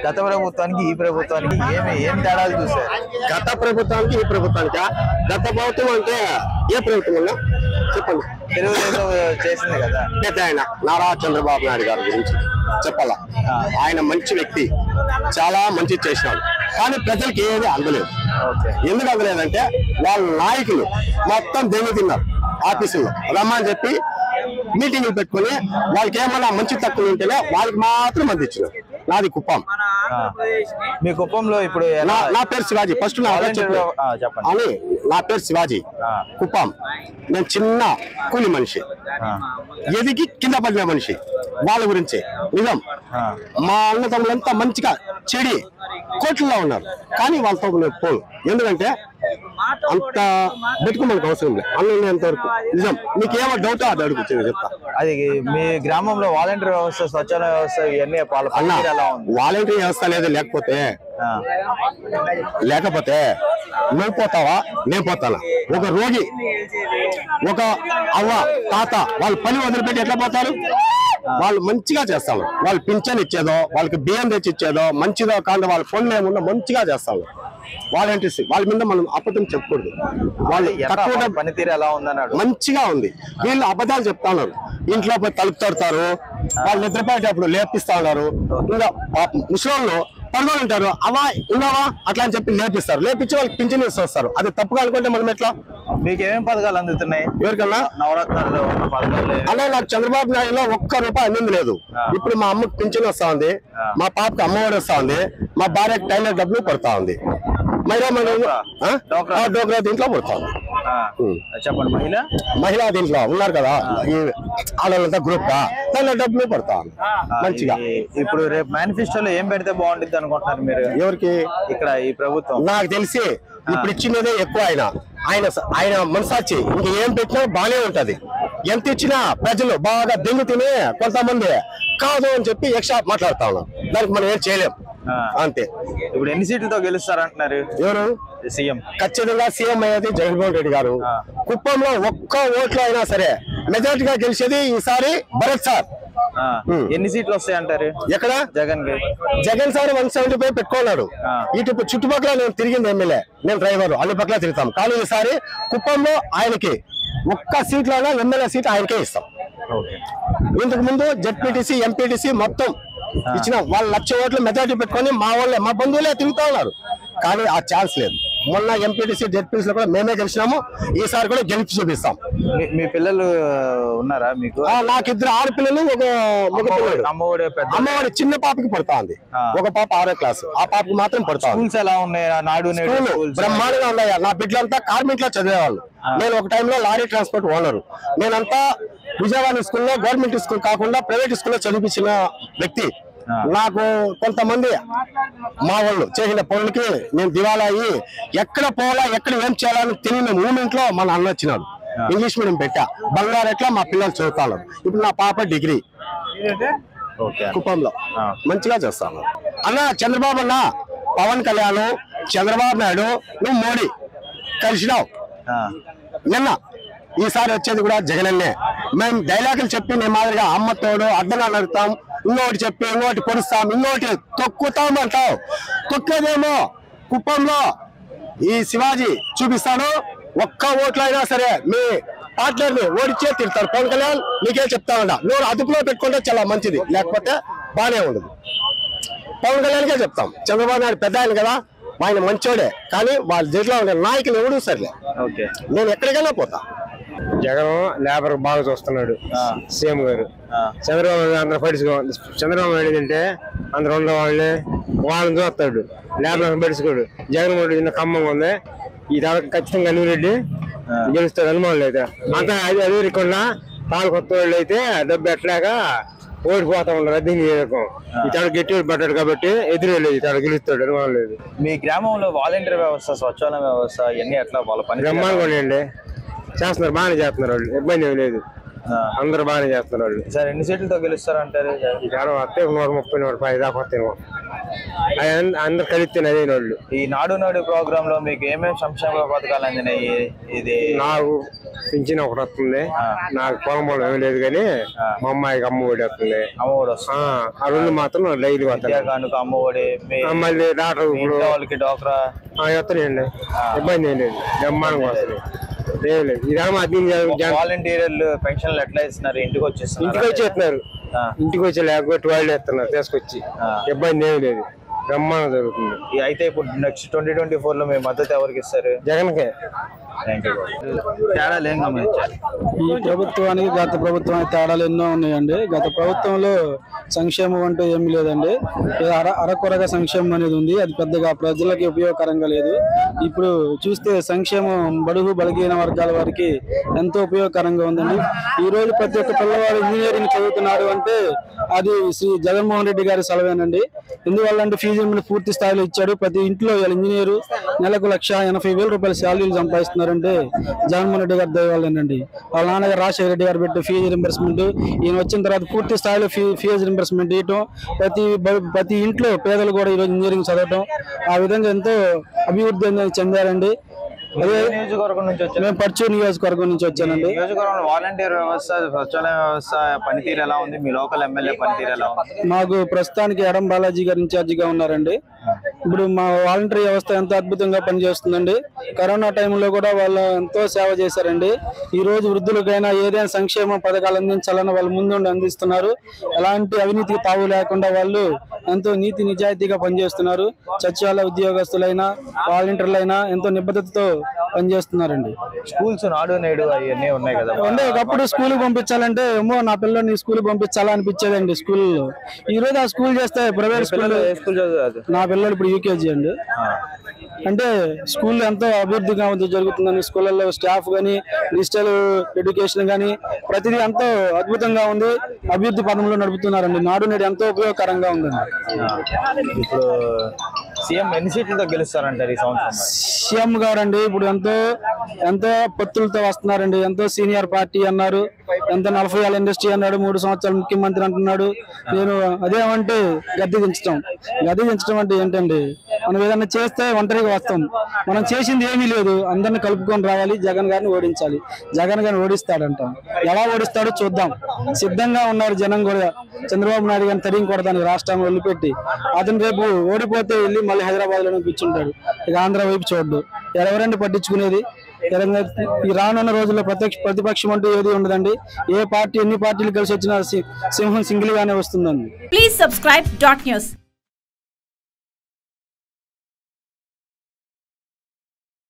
గత ప్రభుత్వానికి ఈ ప్రభుత్వానికి ఏం తేడాలు చూసారు? గత ప్రభుత్వానికి ఈ ప్రభుత్వానికి గత ప్రభుత్వం అంటే ఏ ప్రభుత్వం చెప్పండి. తెలుగుదేశం చేసింది కదా. పెద్ద ఆయన నారా చంద్రబాబు నాయుడు గారి గురించి చెప్పాలా. ఆయన మంచి వ్యక్తి, చాలా మంచి చేసినాడు. కానీ ప్రజలకి ఏది అందలేదు. ఎందుకు అందలేదంటే వాళ్ళ నాయకులు మొత్తం దెంగ తిన్నారు. ఆఫీసుల్లో రమ్మని చెప్పి మీటింగ్లు పెట్టుకుని వాళ్ళకి ఏమన్నా మంచి తక్కువ ఉంటేనే వాళ్ళకి మాత్రం అందించినారు. నాది కుప్పం. మీ కుప్పంలో ఇప్పుడు నా పేరు శివాజీ. ఫస్ట్ అని నా పేరు శివాజీ. కుప్పం. నేను చిన్న కూలి మనిషి, ఎదిగి కింద పడిన మనిషి. వాళ్ళ గురించి నిజం. మా అన్నదమ్ములంతా మంచిగా చెడి కోట్లలో ఉన్నారు. కానీ వాళ్ళతో నేను పోను. ఎందుకంటే అంత బతుకు మనకు అవసరం లేదు. అన్నంత వరకు నిజం. నీకేమో డౌట్ అది అడుగు చెప్తా. అది మీ గ్రామంలో వాలంటీర్ వ్యవస్థ, స్వచ్ఛంద వ్యవస్థ ఇవన్నీ వాలంటీర్ వ్యవస్థ అనేది లేకపోతే నువ్వు పోతావా, నేను పోతానా? ఒక రోగి, ఒక అవ్వ, తాత వాళ్ళ పని వదిలిపెట్టి ఎట్లా పోతారు? వాళ్ళు మంచిగా చేస్తాను. వాళ్ళు పింఛన్ ఇచ్చేదో, వాళ్ళకి బియ్యం తెచ్చి ఇచ్చేదో, మంచిదో కాదు వాళ్ళ పనులు ఏమున్నా మంచిగా చేస్తాను. వాలంటీర్స్ వాళ్ళ మీద మనం అబద్ధం చెప్పకూడదు. వాళ్ళు తక్కువ పనితీరు ఎలా ఉందన్నాడు. మంచిగా ఉంది. వీళ్ళు అబద్ధాలు చెప్తా ఉన్నారు. ఇంట్లో పోయి తలుపు తడతారు, వాళ్ళు నిద్రపోయేటప్పుడు లేపిస్తా ఉన్నారు. ఇంకా ముసలోళ్ళు పడుకొని ఉంటారు, అవా ఉన్నావా అట్లా అని చెప్పి లేపిస్తారు. లేపించి వాళ్ళకి పింఛన్ వస్తారు. అది తప్పుగా అనుకుంటే మనం ఎట్లా? మీకు ఏమేమి పథకాలు అందుతున్నాయి? ఎవరికన్నా నవరత్నాలు అలా నాకు చంద్రబాబు నాయుడులో ఒక్క రూపాయి అందింది లేదు. ఇప్పుడు మా అమ్మకి పింఛన్ వస్తా ఉంది, మా పాపకి అమ్మఒడి వస్తా ఉంది, మా భార్యకి టైలర్ డబ్బులు పడతా ఉంది. డోక్రా దీంట్లో పడతా ఉంది. చెప్పండి. మహిళా దీంట్లో ఉన్నారు కదా, ఈ ఆడవాళ్ళంతా గ్రూప్ గా టైలర్ డబ్బులు పడతా ఉంది మంచిగా. ఇప్పుడు రేపు మేనిఫెస్టోలో ఏం పెడితే బాగుంటుంది అనుకుంటున్నారు మీరు? ఎవరికి? ఇక్కడ ఈ ప్రభుత్వం నాకు తెలిసి ఇప్పుడు ఇచ్చినదే ఎక్కువ. ఆయన మనసాచి ఇంకేం పెట్టినా బానే ఉంటది. ఎంత ఇచ్చినా ప్రజలు బాగా దెంగు తిని కొంతమంది కాదు అని చెప్పి ఎక్స్ట్రా మాట్లాడుతా ఉన్నాం. దానికి మనం ఏం చేయలేం. అంతే. ఇప్పుడు ఎన్ని సీట్లతో గెలుస్తారంటున్నారు? ఎవరు సీఎం? ఖచ్చితంగా సీఎం అయ్యేది జగన్మోహన్ రెడ్డి గారు. కుప్పంలో ఒక్క ఓట్లు అయినా సరే మెజారిటీగా గెలిచేది ఈసారి భరత్ సార్. ఎన్ని సీట్లు వస్తాయి అంటారు? ఎక్కడ? జగన్ సార్ 175 పెట్టుకున్నాడు. ఇటు చుట్టుపక్కల నేను తిరిగింది ఎమ్మెల్యే, నేను డ్రైవర్, అన్ని పక్కల తిరుగుతాం. కానీ ఈసారి కుప్పంలో ఆయనకి ఒక్క సీట్లోనే ఎమ్మెల్యే సీట్ ఆయనకే ఇస్తాం. ఇంతకు ముందు జెడ్పీటీసీ, ఎంపీటీసీ మొత్తం ఇచ్చిన వాళ్ళు 1,00,000 ఓట్లు మెజారిటీ పెట్టుకొని మా వాళ్ళే, మా బంధువులే తిరుగుతా ఉన్నారు. కానీ ఆ ఛాన్స్ లేదు. మొన్న ఎంపీటీసీ, జెడ్పీటీసీలో కూడా మేమే గెలిచినాము. ఈసారి కూడా గెలిచి చూపిస్తాం. మీ పిల్లలు ఉన్నారా మీకు? నాకు 2 ఆడపిల్లలు, ఒక మగ పిల్లలు. అమ్మఒడి చిన్న పాపకి పడతా ఉంది. ఒక పాప 6వ క్లాసు, ఆ పాపకి మాత్రం పడతా. స్కూల్స్ ఎలా ఉన్నాయి? నాడు నేడు బ్రహ్మాండంగా ఉన్నాయా? నా బిడ్డలంతా కార్మిక్ లో చదివేవాళ్ళు. నేను ఒక టైంలో లారీ ట్రాన్స్పోర్ట్ ఓనరు. నేనంతా విజయవాడ స్కూల్లో, గవర్నమెంట్ స్కూల్ కాకుండా ప్రైవేట్ స్కూల్లో చదివించిన వ్యక్తి. నాకు కొంతమంది మా వాళ్ళు చేసిన పనులకి నేను దివాలా అయ్యి ఎక్కడ పోవాలా, ఎక్కడ ఏం చేయాలని తెలియని మూమెంట్ లో మన అన్న వచ్చినాడు. ఇంగ్లీష్ మీడియం పెట్టా. బంగారెట్లా మా పిల్లలు చదువుతాను. ఇప్పుడు నా పాప డిగ్రీ కుప్పంలో మంచిగా చేస్తాను. అన్న చంద్రబాబు అన్న, పవన్ కళ్యాణ్, చంద్రబాబు నాయుడు, నువ్వు మోడీ కలిసినావు నిన్న. ఈసారి వచ్చేది కూడా జగనన్నే. మేము డైలాగులు చెప్పి మేము మాదిరిగా అమ్మ తోడు అడ్డగా నడుతాం, ఇంకోటి చెప్పి ఇంకోటి పొడుస్తాం, ఇంకోటి తొక్కుతాం అంటావు. తొక్కేదేమో కుప్పంలో ఈ శివాజీ చూపిస్తాను. ఒక్క ఓట్లు అయినా సరే మీ పార్ట్నర్ని ఓడిచ్చే తిడతారు. పవన్ కళ్యాణ్ నీకే చెప్తా ఉన్నా, నువ్వు అదుపులో పెట్టుకుంటే చాలా మంచిది, లేకపోతే బానే ఉండదు. పవన్ కళ్యాణ్కే చెప్తాం. చంద్రబాబు నాయుడు పెద్ద ఆయన కదా, ఆయన మంచోడే. కానీ వాళ్ళ జట్లో ఉండే నాయకులు ఎవడు సర్లే. నేను ఎక్కడికైనా పోతా. జగన్ లేబర్ బాగా చూస్తున్నాడు సీఎం గారు. చంద్రబాబు అందరూ పడుచుకోవాలి. చంద్రబాబు నాయుడు అంటే అందరు ఉన్న వాళ్ళని చూస్తాడు, లేబర్ పడుచుకోడు. జగన్మోహన్ రెడ్డి ఖమ్మంగా ఉంది. ఈ దానికి ఖచ్చితంగా అనిరెడ్డి గెలుస్తాడు, అనుమానం లేదు. అంతా అదే రికుండా పాలు కొత్త వాళ్ళు అయితే డబ్బు ఎట్లాక ఓడిపోతా ఉంటారు. అద్దె ఇతడు గట్టి పడ్డాడు కాబట్టి ఎదురే లేదు, ఇతడు గెలుస్తాడు, అనుమానం లేదు. మీ గ్రామంలో వాలంటీర్ వ్యవస్థ, స్వచ్ఛంద వ్యవస్థ ఇవన్నీ ఎట్లా వాళ్ళ పని? బ్రహ్మాండంగా అండి చేస్తున్నారు, బాగానే చేస్తున్నారు వాళ్ళు. ఇబ్బంది ఏమి లేదు, అందరు బాగానే చేస్తున్నారు వాళ్ళు. సార్ ఎన్ని సీట్లతో గెలుస్తారు అంటారు? వస్తే 130, 140 దాకా వస్తాయి. అందరు కలిస్తే అదే వాళ్ళు. ఈ నాడు నాడు ప్రోగ్రామ్ లో మీకు ఏమేమి సంక్షేమ పథకాలు అందినాయి? ఇది నాకు పింఛన్ ఒకటి వస్తుంది, నాకు పొలం పొలం ఏమీ లేదు కానీ మా అమ్మాయికి అమ్మఒడి వస్తుంది. అమ్మఒడి వస్తుంది. ఆ రెండు మాత్రం డైలీ వస్తాయి. అమ్మఒడి మళ్ళీ డాక్టర్ వాళ్ళకి డాక్టరా వస్తాయండి, ఇబ్బంది ఏం లేదు, బ్రహ్మాండంగా వస్తుంది. ఏం లేదు. ఇదేమో వాలంటీర్లు పెన్షన్లు ఎట్లా ఇస్తున్నారు? ఇంటికి వచ్చేస్తున్నారు, ఇంటికి వచ్చి లేకపోతే వాళ్ళు ఇస్తున్నారు తీసుకొచ్చి, ఇబ్బంది ఏమి లేదు, బ్రహ్మాండం జరుగుతుంది. అయితే ఇప్పుడు నెక్స్ట్ 2024 లో మీ మద్దతు ఎవరికి ఇస్తారు? జగన్కే. తేడాలు ఏం గమనించారు? ఈ ప్రభుత్వానికి గత ప్రభుత్వానికి తేడాలు ఎన్నో ఉన్నాయండి. గత ప్రభుత్వంలో సంక్షేమం అంటూ ఏమీ లేదండి, అరకొరగా సంక్షేమం అనేది ఉంది, అది పెద్దగా ప్రజలకి ఉపయోగకరంగా లేదు. ఇప్పుడు చూస్తే సంక్షేమం బడుగు బలహీన వర్గాల వారికి ఎంతో ఉపయోగకరంగా ఉందండి. ఈ రోజు ప్రతి ఒక్క పిల్లవాడు ఇంజనీరింగ్ చదువుతున్నాడు అంటే అది శ్రీ జగన్మోహన్ రెడ్డి గారి సెలవేనండి. ఎందువల్ల అంటే ఫీజు పూర్తి స్థాయిలో ఇచ్చాడు. ప్రతి ఇంట్లో ఇంజనీరు నెలకు 1,80,000 రూపాయల శాలరీలు సంపాదిస్తున్నారంటే జగన్మోహన్ రెడ్డి గారి దయవల్లేనండి. వాళ్ళ నాన్నగారు రాజశేఖర రెడ్డి గారు పెట్టే ఫీజు రింబర్స్మెంట్, ఈయన వచ్చిన తర్వాత పూర్తి స్థాయిలో ఫీజు రింబర్స్మెంట్ ఇవ్వటం, ప్రతి ఇంట్లో పేదలు కూడా ఈరోజు ఇంజనీరింగ్ చదవటం, ఆ విధంగా ఎంతో అభివృద్ధి చెందారండి. అదే నియోజకవర్గం నుంచి వచ్చారు. మేము పర్చూరు నియోజకవర్గం నుంచి వచ్చానండి. నియోజకవర్గంలో వాలంటీర్ వ్యవస్థ, సచివాలయ వ్యవస్థ పనితీరు ఎలా ఉంది? మీ లోకల్ ఎమ్మెల్యే పనితీరు ఎలా ఉంది? మాకు ప్రస్తుతానికి ఎడం బాలాజీ గారు ఇన్ఛార్జిగా ఉన్నారండి. ఇప్పుడు మా వాలంటరీ వ్యవస్థ ఎంతో అద్భుతంగా పనిచేస్తుందండి. కరోనా టైంలో కూడా వాళ్ళు ఎంతో సేవ చేశారండి. ఈ రోజు వృద్ధులకైనా ఏదైనా సంక్షేమ పథకాలు అందించాలని వాళ్ళు ముందుండి అందిస్తున్నారు. ఎలాంటి అవినీతికి తావు లేకుండా వాళ్ళు ఎంతో నీతి నిజాయితీగా పనిచేస్తున్నారు. సచివాలయ ఉద్యోగస్తులైనా వాలంటీర్లైనా ఎంతో నిబద్ధతతో పనిచేస్తున్నారండి. స్కూల్స్ నాడు నేడు అవన్నీ ఉన్నాయి కదా, అంటే ఒకప్పుడు స్కూల్ పంపించాలంటే ఏమో నా పిల్లల్ని స్కూల్ పంపించాలా అనిపించేదండి. స్కూల్లో ఈ రోజు ఆ స్కూల్ చేస్తే ప్రైవేట్ స్కూల్, నా పిల్లలు ఇప్పుడు యూకేజీ అండి. అంటే స్కూల్ ఎంతో అభివృద్ధిగా జరుగుతుందని, స్కూళ్ళల్లో స్టాఫ్ కానీ డిజిటల్ ఎడ్యుకేషన్ కానీ ప్రతిదీ ఎంతో అద్భుతంగా ఉంది, అభివృద్ధి పదంలో నడుపుతున్నారండి. నాడు నేడు ఎంతో ఉపయోగకరంగా ఉందండి. ఇప్పుడు సీఎం ఎన్ని సీట్లతో గెలుస్తారంటారు ఈ సంవత్సరం? సీఎం గారండి ఇప్పుడు ఎంతో పొత్తులతో వస్తున్నారండి. ఎంతో సీనియర్ పార్టీ అన్నారు, ఎంతో 40 ఏళ్ళ ఇండస్ట్రీ అన్నాడు, 3 సంవత్సరాలు ముఖ్యమంత్రి అంటున్నాడు. నేను అదేమంటే గద్దె దించడం అంటే ఏంటండి? మనం ఏదన్నా చేస్తే ఒంటరిగా వస్తాం, మనం చేసింది ఏమీ లేదు, అందరిని కలుపుకొని రావాలి, జగన్ గారిని ఓడించాలి. జగన్ గారిని ఓడిస్తాడంట, ఎలా ఓడిస్తాడో చూద్దాం. సిద్ధంగా ఉన్నారు జనం కూడా, చంద్రబాబు నాయుడు గారిని తరిగి కొడతానికి రాష్ట్రాన్ని వదిలిపెట్టి. అతను రేపు ఓడిపోతే వెళ్ళి మళ్ళీ హైదరాబాద్ లోనే కూర్చుంటాడు, ఇక ఆంధ్ర వైపు చూడ్డు. ఎవరండి పట్టించుకునేది? ఈ రానున్న రోజుల్లో ప్రతిపక్షం అంటూ ఏది ఉండదండి. ఏ పార్టీ ఎన్ని పార్టీలు కలిసి వచ్చినా సింహం సింగిల్ గానే వస్తుందండి. Please subscribe .news